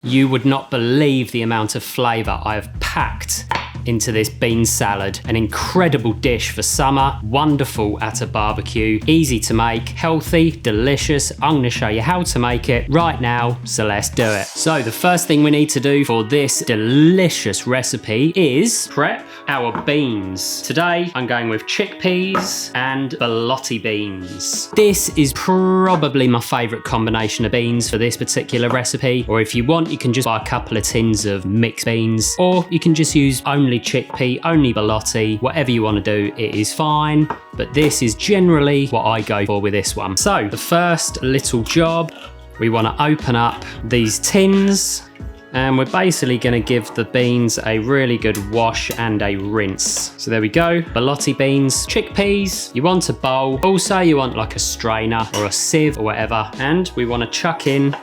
You would not believe the amount of flavour I have packed into this bean salad. An incredible dish for summer, wonderful at a barbecue, easy to make, healthy, delicious. I'm going to show you how to make it right now, so let's do it. So the first thing we need to do for this delicious recipe is prep our beans. Today I'm going with chickpeas and Berlotti beans. This is probably my favourite combination of beans for this particular recipe, or if you want you can just buy a couple of tins of mixed beans, or you can just use only chickpea, only Berlotti, whatever you want to do, it is fine. But this is generally what I go for with this one. So the first little job, we want to open up these tins and we're basically going to give the beans a really good wash and a rinse. So there we go, Berlotti beans, chickpeas, you want a bowl, also you want like a strainer or a sieve or whatever, and we want to chuck in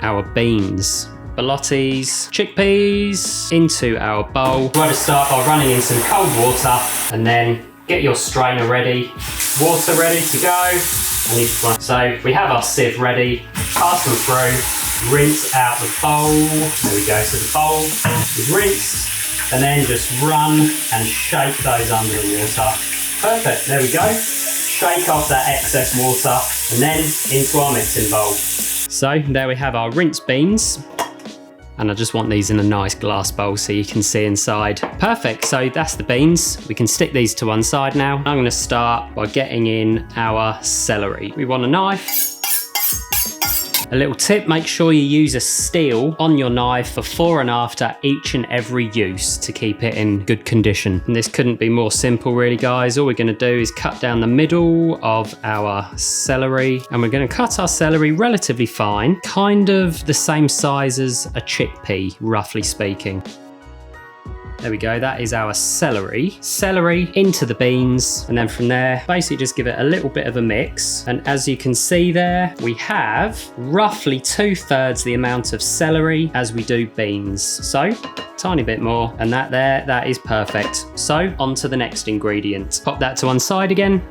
our beans. Berlottis, chickpeas into our bowl. We're going to start by running in some cold water and then get your strainer ready, water ready to go. So we have our sieve ready, pass them through, rinse out the bowl. There we go, so the bowl is rinsed and then just run and shake those under the water. Perfect, there we go. Shake off that excess water and then into our mixing bowl. So there we have our rinsed beans. And I just want these in a nice glass bowl so you can see inside. Perfect, so that's the beans. We can stick these to one side now. I'm gonna start by getting in our celery. We want a knife. A little tip, make sure you use a steel on your knife before and after each and every use to keep it in good condition. And this couldn't be more simple really, guys. All we're gonna do is cut down the middle of our celery, and we're gonna cut our celery relatively fine, kind of the same size as a chickpea, roughly speaking. There we go, that is our celery. Celery into the beans, and then from there, basically just give it a little bit of a mix. And as you can see there, we have roughly 2/3 the amount of celery as we do beans. So, tiny bit more, and that is perfect. So, on to the next ingredient. Pop that to one side again.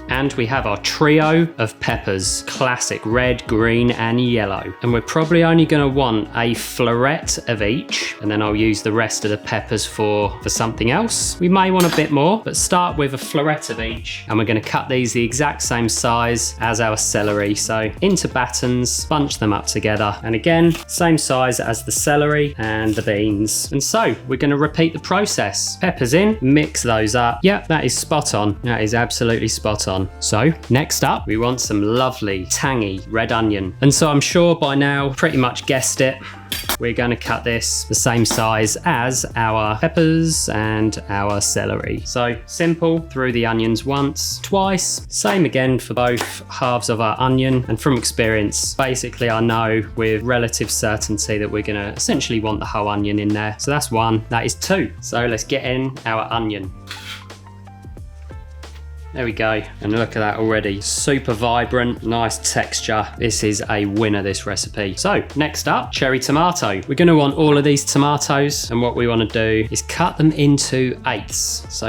And we have our trio of peppers, classic red, green and yellow. And we're probably only gonna want a floret of each, and then I'll use the rest of the peppers for something else. We may want a bit more, but start with a floret of each. And we're gonna cut these the exact same size as our celery. So into battens, bunch them up together. And again, same size as the celery and the beans. And so we're gonna repeat the process. Peppers in, mix those up. Yep, that is spot on. That is absolutely spot on. So next up, we want some lovely tangy red onion. And so I'm sure by now, pretty much guessed it, we're going to cut this the same size as our peppers and our celery. So simple, through the onions once, twice, same again for both halves of our onion. And from experience, basically I know with relative certainty that we're going to essentially want the whole onion in there. So that's one, that is two. So let's get in our onion. There we go, and look at that already. Super vibrant, nice texture. This is a winner, this recipe. So next up, cherry tomato. We're gonna want all of these tomatoes, and what we wanna do is cut them into eighths. So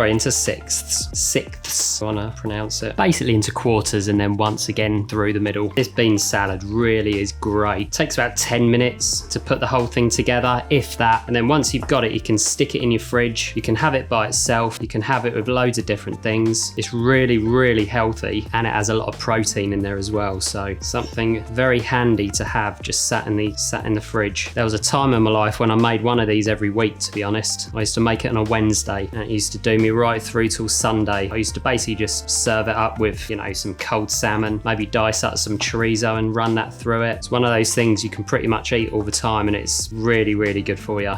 into sixths. Sixths, I wanna pronounce it. Basically into quarters, and then once again through the middle. This bean salad really is great. It takes about 10 minutes to put the whole thing together, if that. And then once you've got it, you can stick it in your fridge. You can have it by itself. You can have it with loads of different things. It's really, really healthy, and it has a lot of protein in there as well. So something very handy to have just sat in the fridge. There was a time in my life when I made one of these every week, to be honest. I used to make it on a Wednesday, and it used to do me right through till Sunday. I used to basically just serve it up with, some cold salmon, maybe dice up some chorizo and run that through it. It's one of those things you can pretty much eat all the time, and it's really, really good for you.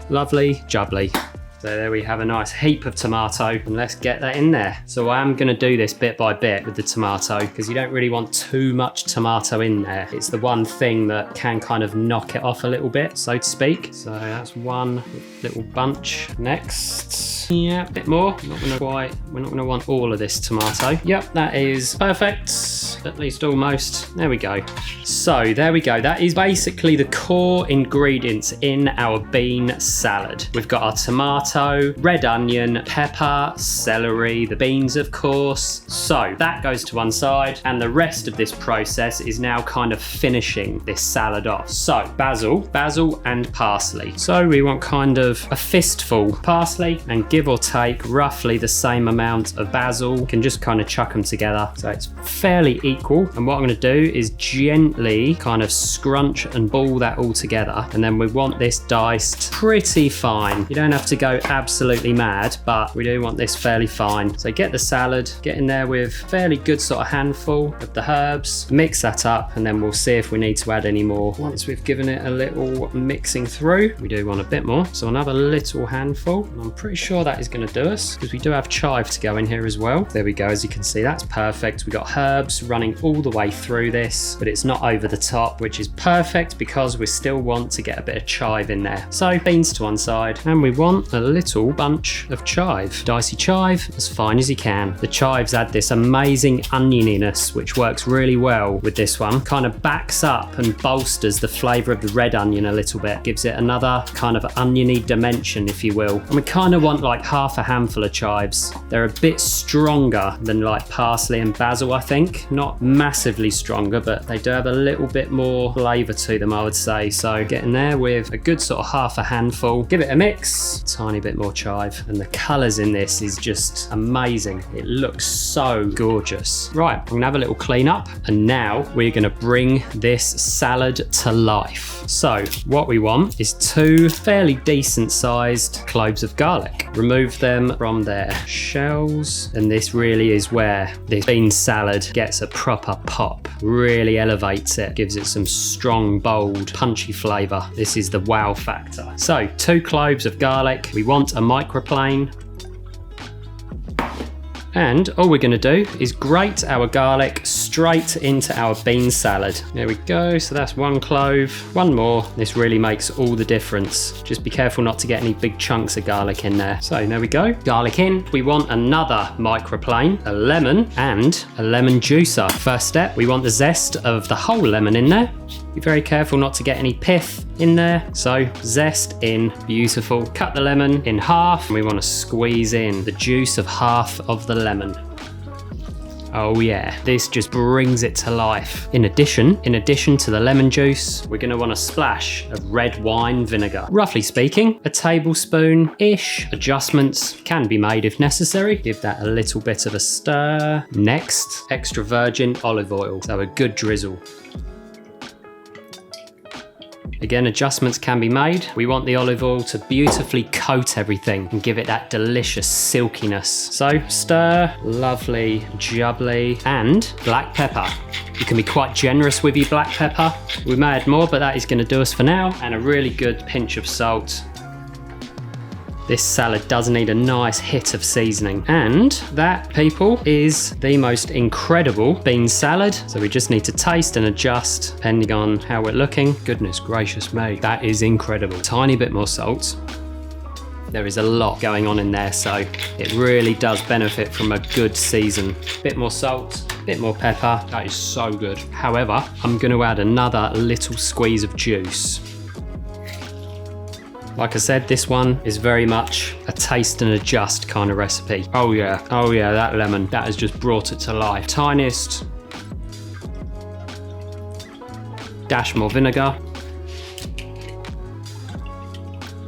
Lovely jubbly. So there we have a nice heap of tomato, and let's get that in there. So I am gonna do this bit by bit with the tomato, because you don't really want too much tomato in there. It's the one thing that can kind of knock it off a little bit, so to speak. So that's one little bunch. Next, perfect. Yeah, a bit more. We're not gonna want all of this tomato. Yep, that is perfect. At least almost. There we go. So there we go. That is basically the core ingredients in our bean salad. We've got our tomato, red onion, pepper, celery, the beans, of course. So that goes to one side, and the rest of this process is now kind of finishing this salad off. So basil and parsley. So we want kind of a fistful parsley and give or take roughly the same amount of basil. You can just kind of chuck them together so it's fairly equal. And what I'm going to do is gently kind of scrunch and ball that all together, and then we want this diced pretty fine. You don't have to go absolutely mad, but we do want this fairly fine. So get the salad, get in there with fairly good sort of handful of the herbs, mix that up, and then we'll see if we need to add any more. Once we've given it a little mixing through, we do want a bit more, so another little handful, and I'm pretty sure that is going to do us, because we do have chive to go in here as well. There we go. As you can see, that's perfect. We got herbs running all the way through this, but it's not over the top, which is perfect because we still want to get a bit of chive in there. So beans to one side, and we want a little bunch of chive. Dicey chive, as fine as you can. The chives add this amazing onioniness, which works really well with this one. Kind of backs up and bolsters the flavour of the red onion a little bit. Gives it another kind of oniony dimension, if you will. And we kind of want like half a handful of chives. They're a bit stronger than like parsley and basil, I think. Not massively stronger, but they do have a little bit more flavour to them, I would say. So get in there with a good sort of half a handful. Give it a mix. Tiny bit more chive. And the colours in this is just amazing. It looks so gorgeous. Right, I'm gonna have a little clean up, and now we're gonna bring this salad to life. So what we want is 2 fairly decent sized cloves of garlic. Remove them from their shells, and this really is where this bean salad gets a proper pop. Really elevates it, gives it some strong, bold, punchy flavour. This is the wow factor. So 2 cloves of garlic. We want a microplane. And all we're going to do is grate our garlic straight into our bean salad. There we go. So that's 1 clove, 1 more. This really makes all the difference. Just be careful not to get any big chunks of garlic in there. So there we go. Garlic in. We want another microplane, a lemon, and a lemon juicer. First step, we want the zest of the whole lemon in there. Be very careful not to get any pith in there. So zest in, beautiful. Cut the lemon in half, and we want to squeeze in the juice of half of the lemon. Oh yeah, this just brings it to life. In addition to the lemon juice, we're gonna want a splash of red wine vinegar. Roughly speaking, a tablespoon-ish. Adjustments can be made if necessary. Give that a little bit of a stir. Next, extra virgin olive oil. So a good drizzle. Again, adjustments can be made. We want the olive oil to beautifully coat everything and give it that delicious silkiness. So stir, lovely, jubbly, and black pepper. You can be quite generous with your black pepper. We may add more, but that is going to do us for now. And a really good pinch of salt. This salad does need a nice hit of seasoning. And that, people, is the most incredible bean salad. So we just need to taste and adjust depending on how we're looking. Goodness gracious me, that is incredible. Tiny bit more salt. There is a lot going on in there, so it really does benefit from a good season. Bit more salt, bit more pepper. That is so good. However, I'm going to add another little squeeze of juice. Like I said, this one is very much a taste and adjust kind of recipe. Oh yeah, that lemon, that has just brought it to life. Tiniest dash more vinegar.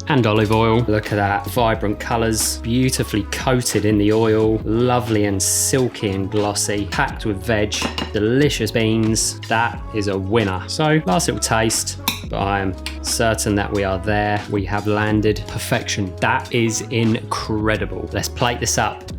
And olive oil. Look at that, vibrant colours, beautifully coated in the oil, lovely and silky and glossy, packed with veg, delicious beans. That is a winner. So last little taste, but I am certain that we are there. We have landed perfection. That is incredible. Let's plate this up.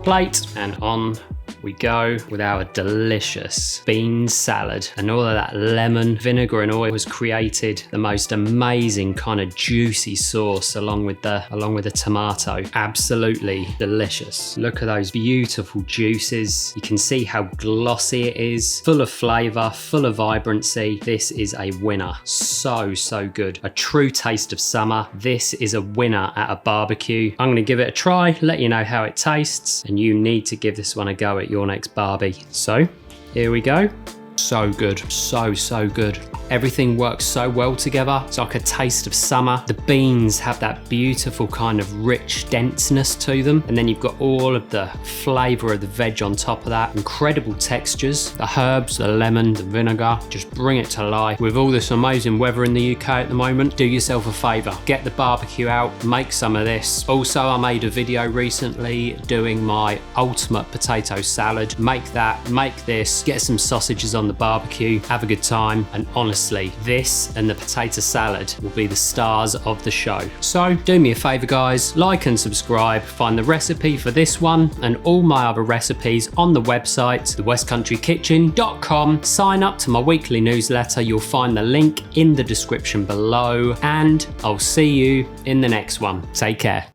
Plate, and on we go with our delicious bean salad. And all of that lemon, vinegar and oil has created the most amazing kind of juicy sauce along with the tomato. Absolutely delicious. Look at those beautiful juices. You can see how glossy it is, full of flavour, full of vibrancy. This is a winner. So good. A true taste of summer. This is a winner at a barbecue. I'm going to give it a try, let you know how it tastes, and you need to give this one a go at your next barbie. So here we go. So good, so good. Everything works so well together. It's like a taste of summer. The beans have that beautiful kind of rich denseness to them. And then you've got all of the flavour of the veg on top of that. Incredible textures. The herbs, the lemon, the vinegar, just bring it to life. With all this amazing weather in the UK at the moment, do yourself a favour. Get the barbecue out, make some of this. Also, I made a video recently doing my ultimate potato salad. Make that, make this, get some sausages on the barbecue, have a good time, and honestly, this and the potato salad will be the stars of the show. So do me a favour guys, like and subscribe, find the recipe for this one and all my other recipes on the website, thewckcountryKitchen.com. Sign up to my weekly newsletter, you'll find the link in the description below, and I'll see you in the next one. Take care.